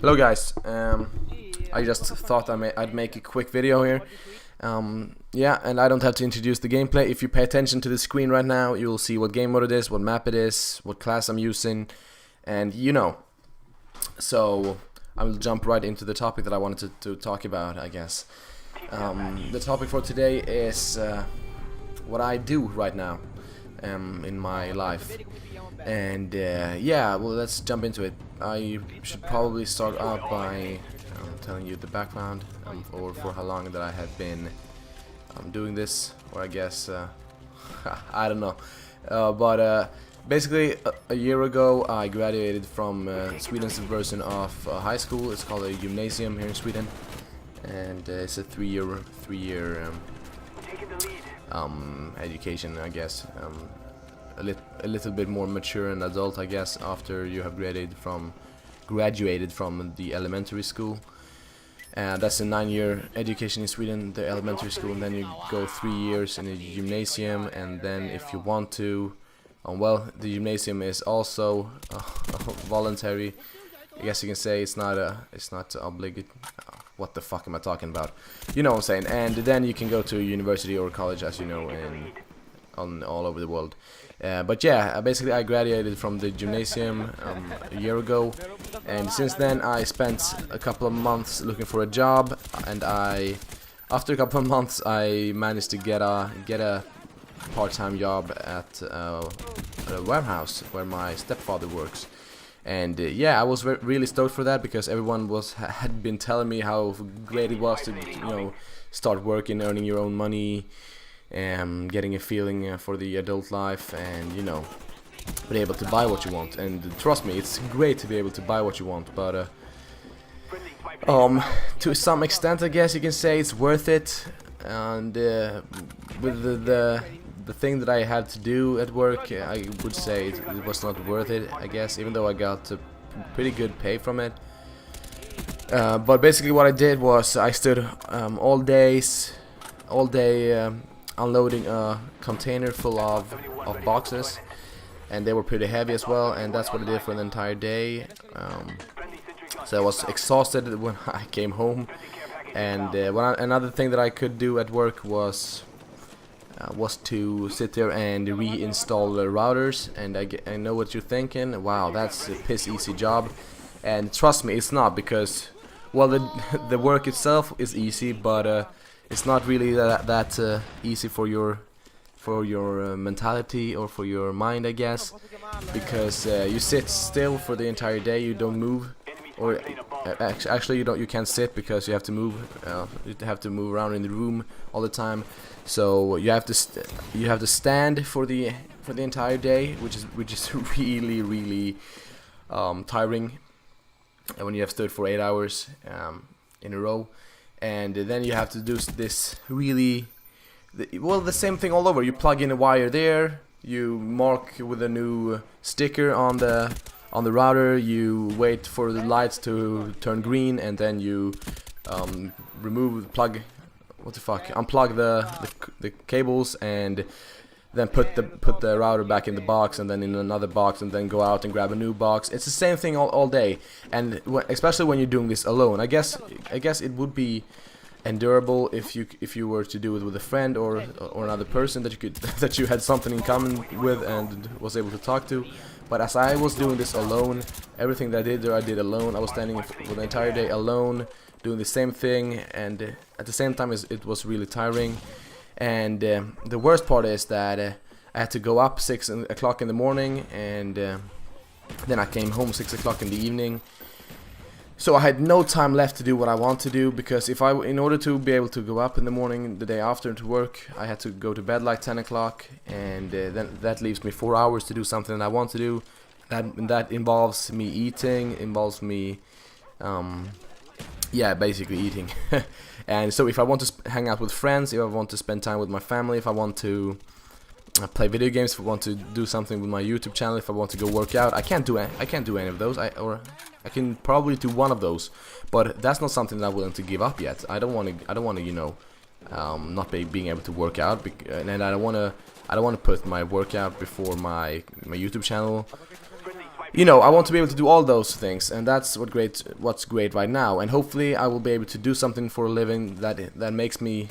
Hello guys, I just thought I'd make a quick video here. Yeah, and I don't have to introduce the gameplay. If you pay attention to the screen right now, you'll see what game mode it is, what map it is, what class I'm using, and you know. So I will jump right into the topic that I wanted to talk about, I guess. The topic for today is what I do right now in my life. And yeah, well, let's jump into it. I should probably start out by telling you the background for how long that I have been doing this, or I guess I don't know. But basically, a year ago, I graduated from Sweden's version of high school. It's called a gymnasium here in Sweden, and it's a three-year education, I guess. A little bit more mature and adult, I guess, after you have graduated from the elementary school. That's a 9-year education in Sweden, the elementary school, and then you go 3 years in a gymnasium, and then if you want to, well, the gymnasium is also voluntary. I guess you can say it's not obligatory. What the fuck am I talking about? You know what I'm saying. And then you can go to university or college, as you know, all over the world. But yeah, basically I graduated from the gymnasium a year ago, and since then I spent a couple of months looking for a job, and after a couple of months I managed to get a part-time job at a warehouse where my stepfather works. And yeah, I was really stoked for that, because everyone had been telling me how great it was to, you know, start working, earning your own money, getting a feeling for the adult life, and you know, be able to buy what you want. And trust me, it's great to be able to buy what you want, but to some extent, I guess you can say it's worth it. And with the thing that I had to do at work, I would say it was not worth it, I guess, even though I got a pretty good pay from it. But basically what I did was I stood all day unloading a container full of boxes, and they were pretty heavy as well, and that's what I did for the entire day. So I was exhausted when I came home, and another thing that I could do at work was to sit there and reinstall the routers. And I know what you're thinking, wow, that's a piss easy job, and trust me, it's not, because, well, the work itself is easy, but it's not really that easy for your mentality or for your mind, I guess, because you sit still for the entire day, you don't move, or actually you can't sit, because you have to move. You have to move around in the room all the time, so you have to stand for the entire day, which is really tiring when you have stood for 8 hours in a row. And then you have to do this the same thing all over. You plug in a wire there, you mark with a new sticker on the router, you wait for the lights to turn green, and then you unplug the cables, and then put the router back in the box, and then in another box, and then go out and grab a new box. It's the same thing all day, and especially when you're doing this alone. I guess it would be endurable if you were to do it with a friend or another person that you had something in common with and was able to talk to. But as I was doing this alone, everything that I did there I did alone. I was standing for the entire day alone, doing the same thing, and at the same time it was really tiring. And the worst part is that I had to go up 6 o'clock in the morning, and then I came home 6 o'clock in the evening. So I had no time left to do what I want to do, because in order to be able to go up in the morning the day after to work, I had to go to bed like 10 o'clock, and then that leaves me 4 hours to do something that I want to do. That involves me eating, involves me, yeah, basically eating. And so if I want to hang out with friends, if I want to spend time with my family, if I want to play video games, if I want to do something with my YouTube channel, if I want to go work out, I can't do any of those. I can probably do one of those, but that's not something that I'm willing to give up yet. I don't want to, you know, not being able to work out, and I don't want to put my workout before my YouTube channel. you know, I want to be able to do all those things, and that's what's great right now. And hopefully I will be able to do something for a living that makes me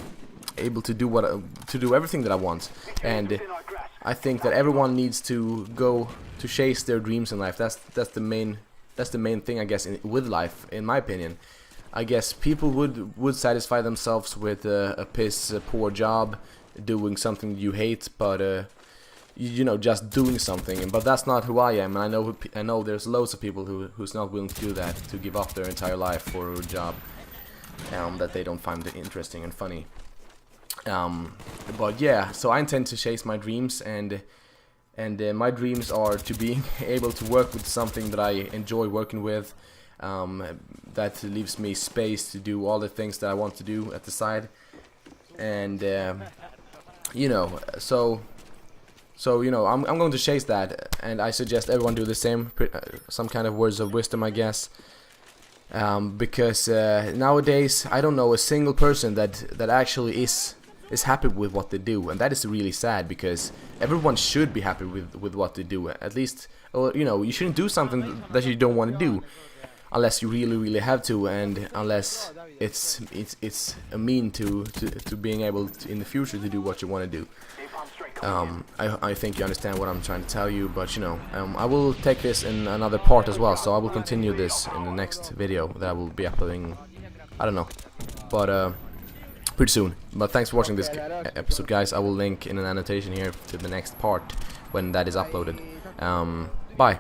able to do everything that I want. And I think that everyone needs to go to chase their dreams in life. That's the main thing, I guess, with life, in my opinion. I guess people would satisfy themselves with a poor job, doing something you hate, but you know, just doing something. But that's not who I am, and I know there's loads of people who's not willing to do that, to give up their entire life for a job that they don't find interesting and funny. But yeah, so I intend to chase my dreams, and my dreams are to be able to work with something that I enjoy working with, that leaves me space to do all the things that I want to do at the side. And you know, so you know, I'm going to chase that, and I suggest everyone do the same. Some kind of words of wisdom, I guess. Because nowadays I don't know a single person that actually is happy with what they do, and that is really sad, because everyone should be happy with what they do. At least, or you know, you shouldn't do something that you don't want to do unless you really have to, and unless it's a mean to being able to, in the future, to do what you want to do. I think you understand what I'm trying to tell you, but you know, I will take this in another part as well, so I will continue this in the next video that I will be uploading, I don't know, but pretty soon. But thanks for watching this episode, guys. I will link in an annotation here to the next part when that is uploaded. Bye.